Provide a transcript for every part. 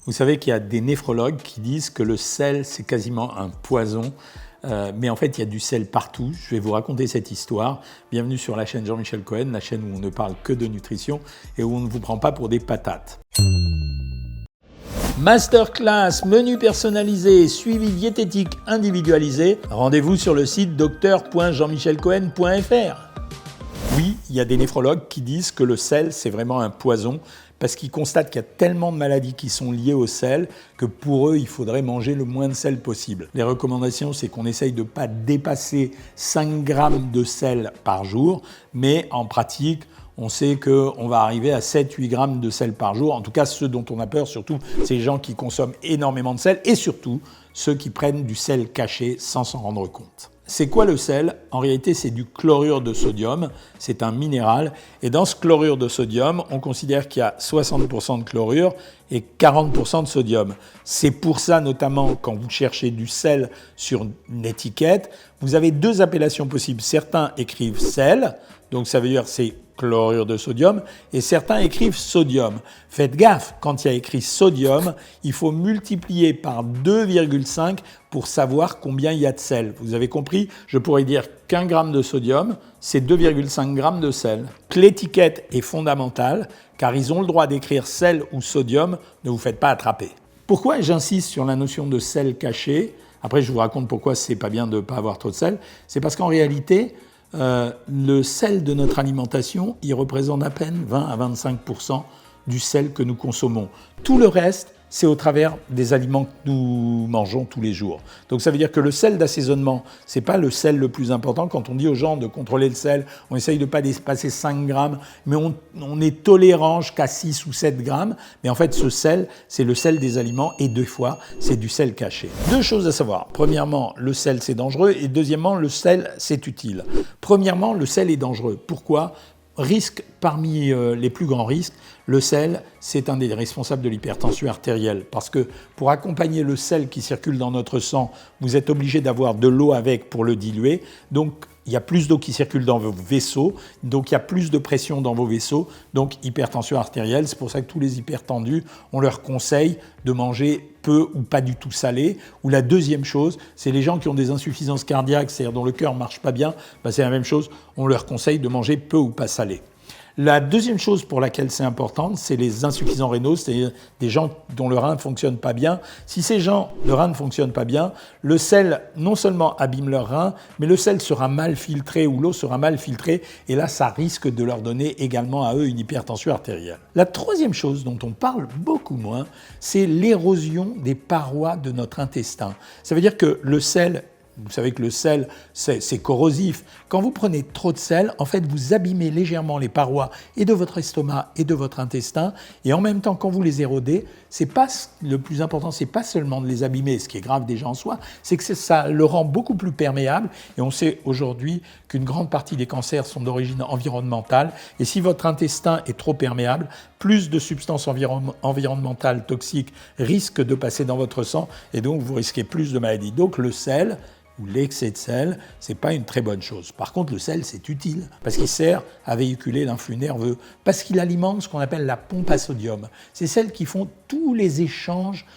Vous savez qu'il y a des néphrologues qui disent que le sel, c'est quasiment un poison. Mais en fait, il y a du sel partout. Je vais vous raconter cette histoire. Bienvenue sur la chaîne Jean-Michel Cohen, la chaîne où on ne parle que de nutrition et où on ne vous prend pas pour des patates. Masterclass, menu personnalisé, suivi diététique individualisé. Rendez-vous sur le site docteur.jeanmichelcohen.fr. Oui, il y a des néphrologues qui disent que le sel, c'est vraiment un poison parce qu'ils constatent qu'il y a tellement de maladies qui sont liées au sel que pour eux, il faudrait manger le moins de sel possible. Les recommandations, c'est qu'on essaye de ne pas dépasser 5 grammes de sel par jour, mais en pratique, on sait qu'on va arriver à 7-8 grammes de sel par jour. En tout cas, ceux dont on a peur, surtout, c'est les gens qui consomment énormément de sel et surtout ceux qui prennent du sel caché sans s'en rendre compte. C'est quoi le sel? En réalité, c'est du chlorure de sodium. C'est un minéral. Et dans ce chlorure de sodium, on considère qu'il y a 60% de chlorure et 40% de sodium. C'est pour ça, notamment, quand vous cherchez du sel sur une étiquette, vous avez deux appellations possibles. Certains écrivent sel, donc ça veut dire c'est chlorure de sodium, et certains écrivent sodium. Faites gaffe, quand il y a écrit sodium, il faut multiplier par 2,5 pour savoir combien il y a de sel. Vous avez compris? Je pourrais dire qu'un gramme de sodium, c'est 2,5 grammes de sel. L'étiquette est fondamentale, car ils ont le droit d'écrire sel ou sodium, ne vous faites pas attraper. Pourquoi j'insiste sur la notion de sel caché? Après, je vous raconte pourquoi c'est pas bien de ne pas avoir trop de sel. C'est parce qu'en réalité, le sel de notre alimentation, il représente à peine 20 à 25% du sel que nous consommons. Tout le reste, c'est au travers des aliments que nous mangeons tous les jours. Donc ça veut dire que le sel d'assaisonnement, c'est pas le sel le plus important. Quand on dit aux gens de contrôler le sel, on essaye de ne pas dépasser 5 grammes, mais on est tolérant jusqu'à 6 ou 7 grammes. Mais en fait, ce sel, c'est le sel des aliments et deux fois, c'est du sel caché. Deux choses à savoir. Premièrement, le sel, c'est dangereux et deuxièmement, le sel, c'est utile. Premièrement, le sel est dangereux. Pourquoi ? Risque parmi les plus grands risques, le sel, c'est un des responsables de l'hypertension artérielle parce que pour accompagner le sel qui circule dans notre sang, vous êtes obligé d'avoir de l'eau avec pour le diluer. Donc, il y a plus d'eau qui circule dans vos vaisseaux, donc il y a plus de pression dans vos vaisseaux, donc hypertension artérielle. C'est pour ça que tous les hypertendus, on leur conseille de manger peu ou pas du tout salé. Ou la deuxième chose, c'est les gens qui ont des insuffisances cardiaques, c'est-à-dire dont le cœur ne marche pas bien, c'est la même chose, on leur conseille de manger peu ou pas salé. La deuxième chose pour laquelle c'est important, c'est les insuffisants rénaux, c'est-à-dire des gens dont le rein ne fonctionne pas bien. Si ces gens, le rein ne fonctionne pas bien, le sel non seulement abîme leur rein, mais le sel sera mal filtré ou l'eau sera mal filtrée et là, ça risque de leur donner également à eux une hypertension artérielle. La troisième chose dont on parle beaucoup moins, c'est l'érosion des parois de notre intestin. Ça veut dire que le sel, vous savez que le sel, c'est corrosif. Quand vous prenez trop de sel, en fait, vous abîmez légèrement les parois et de votre estomac et de votre intestin. Et en même temps, quand vous les érodez, c'est pas le plus important, c'est pas seulement de les abîmer, ce qui est grave déjà en soi, c'est que ça le rend beaucoup plus perméable. Et on sait aujourd'hui qu'une grande partie des cancers sont d'origine environnementale. Et si votre intestin est trop perméable, plus de substances environnementales toxiques risquent de passer dans votre sang et donc vous risquez plus de maladies. Donc le sel, ou l'excès de sel, c'est pas une très bonne chose. Par contre, le sel, c'est utile parce qu'il sert à véhiculer l'influx nerveux, parce qu'il alimente ce qu'on appelle la pompe à sodium. C'est celles qui font tous les échanges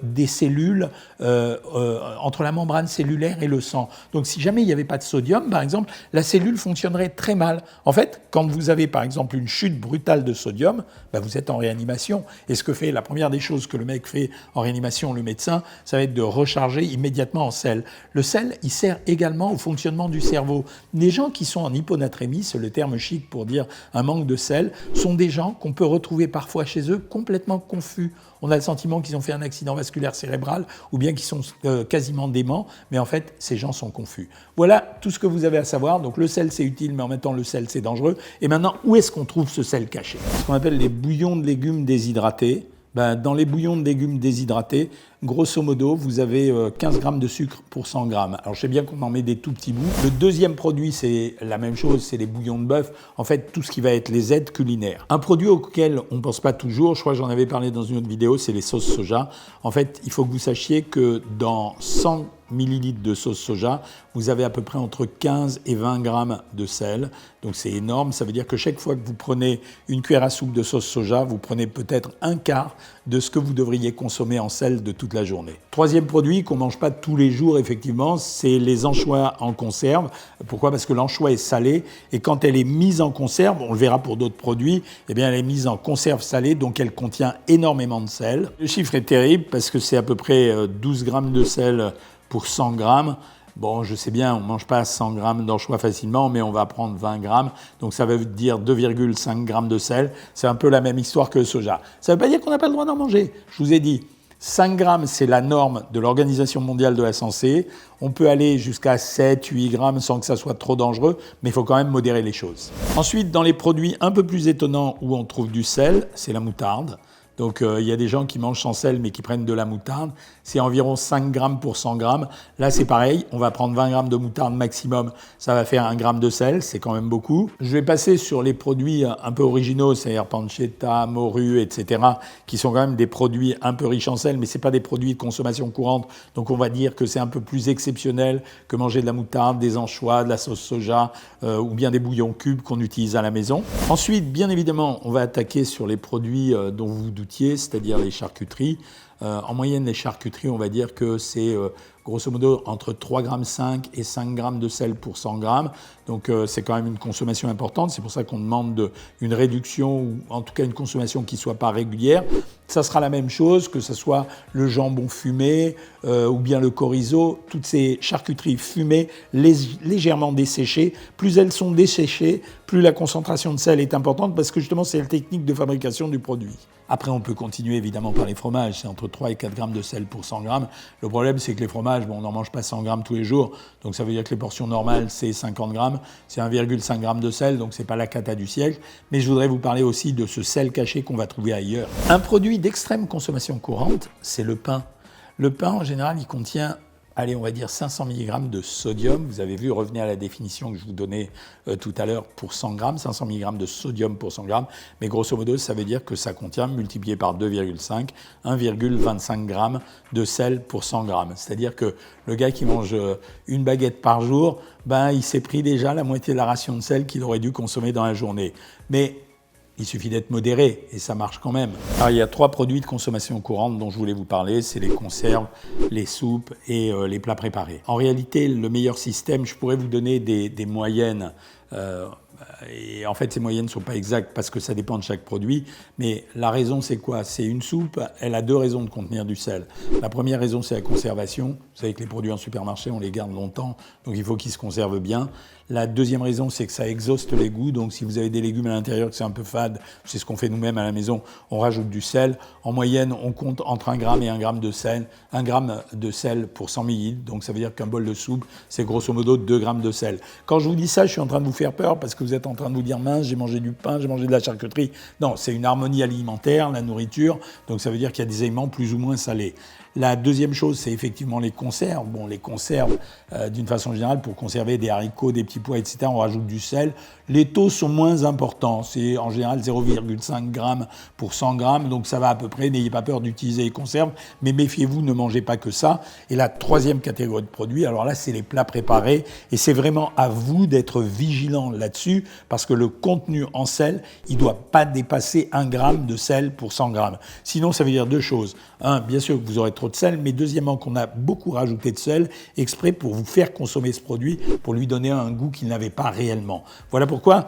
des cellules entre la membrane cellulaire et le sang. Donc, si jamais il n'y avait pas de sodium, par exemple, la cellule fonctionnerait très mal. En fait, quand vous avez, par exemple, une chute brutale de sodium, vous êtes en réanimation. Et ce que fait, la première des choses que le mec fait en réanimation, le médecin, ça va être de recharger immédiatement en sel. Le sel, il sert également au fonctionnement du cerveau. Les gens qui sont en hyponatrémie, c'est le terme chic pour dire un manque de sel, sont des gens qu'on peut retrouver parfois chez eux complètement confus. On a le sentiment qu'ils ont fait un accident vasculaire cérébral ou bien qu'ils sont quasiment déments, mais en fait, ces gens sont confus. Voilà tout ce que vous avez à savoir. Donc le sel, c'est utile, mais en même temps, le sel, c'est dangereux. Et maintenant, où est-ce qu'on trouve ce sel caché? Ce qu'on appelle les bouillons de légumes déshydratés. Dans les bouillons de légumes déshydratés, grosso modo, vous avez 15 grammes de sucre pour 100 grammes. Alors, je sais bien qu'on en met des tout petits bouts. Le deuxième produit, c'est la même chose, c'est les bouillons de bœuf. En fait, tout ce qui va être les aides culinaires. Un produit auquel on ne pense pas toujours, je crois que j'en avais parlé dans une autre vidéo, c'est les sauces soja. En fait, il faut que vous sachiez que dans 100 ml de sauce soja, vous avez à peu près entre 15 et 20 grammes de sel. Donc c'est énorme, ça veut dire que chaque fois que vous prenez une cuillère à soupe de sauce soja, vous prenez peut-être un quart de ce que vous devriez consommer en sel de toute la journée. Troisième produit qu'on ne mange pas tous les jours, effectivement, c'est les anchois en conserve. Pourquoi ? Parce que l'anchois est salée et quand elle est mise en conserve, on le verra pour d'autres produits, eh bien elle est mise en conserve salée, donc elle contient énormément de sel. Le chiffre est terrible parce que c'est à peu près 12 grammes de sel pour 100 grammes. Bon, je sais bien, on ne mange pas 100 grammes d'anchois facilement, mais on va prendre 20 grammes. Donc ça veut dire 2,5 grammes de sel. C'est un peu la même histoire que le soja. Ça ne veut pas dire qu'on n'a pas le droit d'en manger. Je vous ai dit, 5 grammes, c'est la norme de l'Organisation mondiale de la santé. On peut aller jusqu'à 7, 8 grammes sans que ça soit trop dangereux, mais il faut quand même modérer les choses. Ensuite, dans les produits un peu plus étonnants où on trouve du sel, c'est la moutarde. Donc il y a des gens qui mangent sans sel mais qui prennent de la moutarde. C'est environ 5 grammes pour 100 grammes. Là c'est pareil, on va prendre 20 grammes de moutarde maximum. Ça va faire 1 gramme de sel, c'est quand même beaucoup. Je vais passer sur les produits un peu originaux, c'est-à-dire pancetta, morue, etc. qui sont quand même des produits un peu riches en sel, mais ce n'est pas des produits de consommation courante. Donc on va dire que c'est un peu plus exceptionnel que manger de la moutarde, des anchois, de la sauce soja ou bien des bouillons cubes qu'on utilise à la maison. Ensuite, bien évidemment, on va attaquer sur les produits dont vous vous doutiez, c'est-à-dire les charcuteries. En moyenne, les charcuteries, on va dire que c'est grosso modo entre 3,5 g et 5 g de sel pour 100 g. Donc c'est quand même une consommation importante. C'est pour ça qu'on demande une réduction ou en tout cas une consommation qui ne soit pas régulière. Ça sera la même chose que ce soit le jambon fumé ou bien le chorizo. Toutes ces charcuteries fumées, légèrement desséchées. Plus elles sont desséchées, plus la concentration de sel est importante parce que justement c'est la technique de fabrication du produit. Après, on peut continuer évidemment par les fromages. C'est entre 3 et 4 grammes de sel pour 100 grammes. Le problème, c'est que les fromages, on n'en mange pas 100 grammes tous les jours. Donc ça veut dire que les portions normales, c'est 50 grammes. C'est 1,5 g de sel, donc c'est pas la cata du siècle. Mais je voudrais vous parler aussi de ce sel caché qu'on va trouver ailleurs. Un produit d'extrême consommation courante, c'est le pain. Le pain, en général, il contient, allez, on va dire 500 mg de sodium. Vous avez vu, revenez à la définition que je vous donnais tout à l'heure pour 100 g, 500 mg de sodium pour 100 g. Mais grosso modo, ça veut dire que ça contient, multiplié par 2,5, 1,25 g de sel pour 100 g. C'est-à-dire que le gars qui mange une baguette par jour, il s'est pris déjà la moitié de la ration de sel qu'il aurait dû consommer dans la journée. Mais il suffit d'être modéré et ça marche quand même. Alors, il y a 3 produits de consommation courante dont je voulais vous parler, c'est les conserves, les soupes et les plats préparés. En réalité, le meilleur système, je pourrais vous donner des moyennes. Et en fait, ces moyennes ne sont pas exactes parce que ça dépend de chaque produit. Mais la raison, c'est quoi ? C'est une soupe, elle a 2 raisons de contenir du sel. La première raison, c'est la conservation. Vous savez que les produits en supermarché, on les garde longtemps, donc il faut qu'ils se conservent bien. La deuxième raison, c'est que ça exhauste les goûts. Donc si vous avez des légumes à l'intérieur que c'est un peu fade, c'est ce qu'on fait nous-mêmes à la maison, on rajoute du sel. En moyenne, on compte entre 1 gramme et 1 gramme de sel. 1 gramme de sel pour 100 ml. Donc ça veut dire qu'un bol de soupe, c'est grosso modo 2 grammes de sel. Quand je vous dis ça, je suis en train de vous faire peur parce que vous êtes en train de vous dire mince, j'ai mangé du pain, j'ai mangé de la charcuterie. Non, c'est une harmonie alimentaire, la nourriture. Donc ça veut dire qu'il y a des aliments plus ou moins salés. La deuxième chose, c'est effectivement les conserves. Bon, les conserves, d'une façon générale, pour conserver des haricots, des petits pois, etc., on rajoute du sel. Les taux sont moins importants. C'est en général 0,5 g pour 100 g. Donc ça va à peu près. N'ayez pas peur d'utiliser les conserves. Mais méfiez-vous, ne mangez pas que ça. Et la troisième catégorie de produits, alors là, c'est les plats préparés. Et c'est vraiment à vous d'être vigilant là-dessus parce que le contenu en sel, il ne doit pas dépasser 1 g de sel pour 100 g. Sinon, ça veut dire 2 choses. Un, bien sûr que vous aurez trop de sel, mais deuxièmement qu'on a beaucoup rajouté de sel exprès pour vous faire consommer ce produit, pour lui donner un goût qu'il n'avait pas réellement. Voilà pourquoi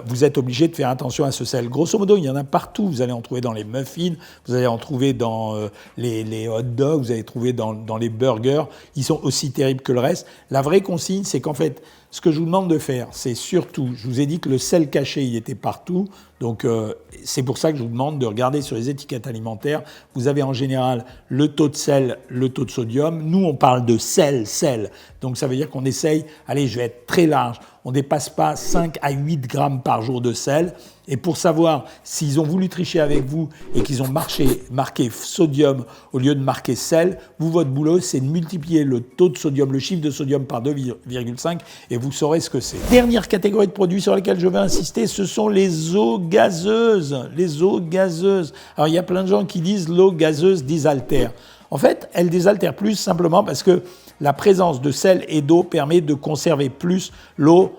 vous êtes obligé de faire attention à ce sel. Grosso modo, il y en a partout. Vous allez en trouver dans les muffins, vous allez en trouver dans les hot dogs, vous allez trouver dans les burgers. Ils sont aussi terribles que le reste. La vraie consigne, c'est qu'en fait, ce que je vous demande de faire, c'est surtout, je vous ai dit que le sel caché, il était partout. Donc, c'est pour ça que je vous demande de regarder sur les étiquettes alimentaires. Vous avez en général le taux de sel, le taux de sodium. Nous, on parle de sel. Donc, ça veut dire qu'on essaye, allez, je vais être très large, on ne dépasse pas 5 à 8 grammes par jour de sel. Et pour savoir s'ils ont voulu tricher avec vous et qu'ils ont marqué sodium au lieu de marquer sel, votre boulot, c'est de multiplier le taux de sodium, le chiffre de sodium par 2,5 et vous saurez ce que c'est. Dernière catégorie de produits sur lesquels je vais insister, ce sont les eaux gazeuses. Les eaux gazeuses. Alors, il y a plein de gens qui disent l'eau gazeuse désaltère. En fait, elle désaltère plus simplement parce que la présence de sel et d'eau permet de conserver plus l'eau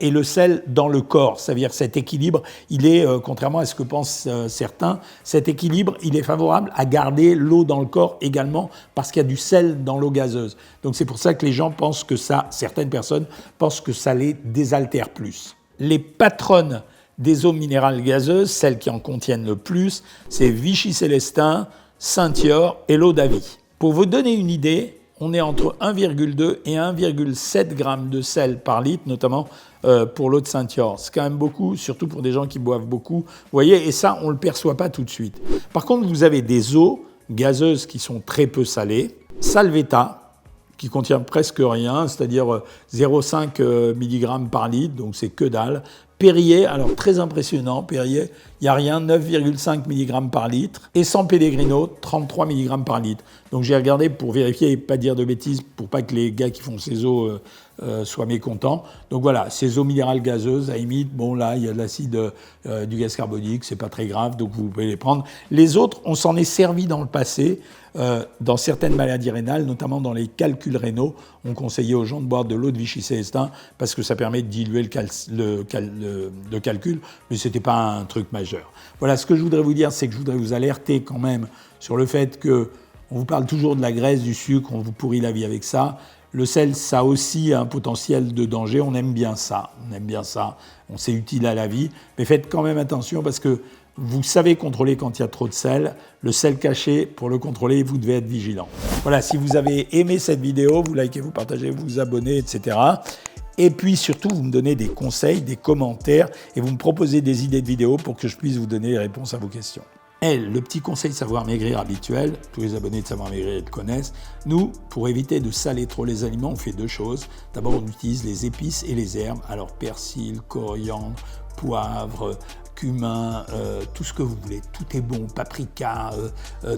et le sel dans le corps. C'est-à-dire cet équilibre, il est, contrairement à ce que pensent certains, cet équilibre, il est favorable à garder l'eau dans le corps également parce qu'il y a du sel dans l'eau gazeuse. Donc c'est pour ça que les gens pensent que ça, certaines personnes pensent que ça les désaltère plus. Les patronnes des eaux minérales gazeuses, celles qui en contiennent le plus, c'est Vichy Célestin, Saint-Thior et l'eau d'Avis. Pour vous donner une idée, on est entre 1,2 et 1,7 g de sel par litre, notamment pour l'eau de Saint-Thior. C'est quand même beaucoup, surtout pour des gens qui boivent beaucoup. Vous voyez, et ça, on ne le perçoit pas tout de suite. Par contre, vous avez des eaux gazeuses qui sont très peu salées. Salvetti, qui contient presque rien, c'est-à-dire 0,5 mg par litre, donc c'est que dalle. Perrier, alors très impressionnant, Perrier, il n'y a rien, 9,5 mg par litre. Et San Pellegrino, 33 mg par litre. Donc j'ai regardé pour vérifier et pas dire de bêtises, pour pas que les gars qui font ces eaux soient mécontents. Donc voilà, ces eaux minérales gazeuses, à limite, bon là, il y a de l'acide, du gaz carbonique, c'est pas très grave, donc vous pouvez les prendre. Les autres, on s'en est servi dans le passé, dans certaines maladies rénales, notamment dans les calculs rénaux. On conseillait aux gens de boire de l'eau de Vichy Célestin parce que ça permet de diluer le calcul, mais ce n'était pas un truc majeur. Voilà, ce que je voudrais vous dire, c'est que je voudrais vous alerter quand même sur le fait qu'on vous parle toujours de la graisse, du sucre, on vous pourrit la vie avec ça. Le sel, ça a aussi un potentiel de danger, on aime bien ça, c'est utile à la vie, mais faites quand même attention parce que vous savez contrôler quand il y a trop de sel. Le sel caché, pour le contrôler, vous devez être vigilant. Voilà, si vous avez aimé cette vidéo, vous likez, vous partagez, vous vous abonnez, etc. Et puis surtout, vous me donnez des conseils, des commentaires et vous me proposez des idées de vidéos pour que je puisse vous donner les réponses à vos questions. Et le petit conseil Savoir Maigrir habituel, tous les abonnés de Savoir Maigrir le connaissent. Nous, pour éviter de saler trop les aliments, on fait deux choses. D'abord, on utilise les épices et les herbes. Alors persil, coriandre, poivre, cumin, tout ce que vous voulez, tout est bon, paprika,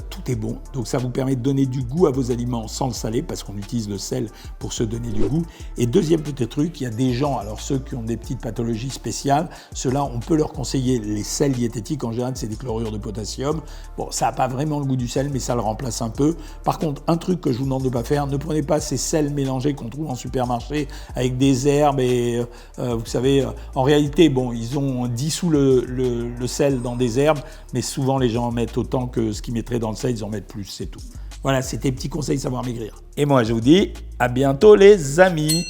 tout est bon. Donc ça vous permet de donner du goût à vos aliments sans le saler, parce qu'on utilise le sel pour se donner du goût. Et deuxième petit truc, il y a des gens, alors ceux qui ont des petites pathologies spéciales, ceux-là, on peut leur conseiller les sels diététiques, en général c'est des chlorures de potassium. Bon, ça n'a pas vraiment le goût du sel, mais ça le remplace un peu. Par contre, un truc que je vous demande de ne pas faire, ne prenez pas ces sels mélangés qu'on trouve en supermarché avec des herbes et, vous savez, en réalité, bon, ils ont dissous le sel dans des herbes, mais souvent les gens en mettent autant que ce qu'ils mettraient dans le sel, ils en mettent plus, c'est tout. Voilà, c'était Petit Conseil Savoir Maigrir. Et moi, je vous dis à bientôt les amis.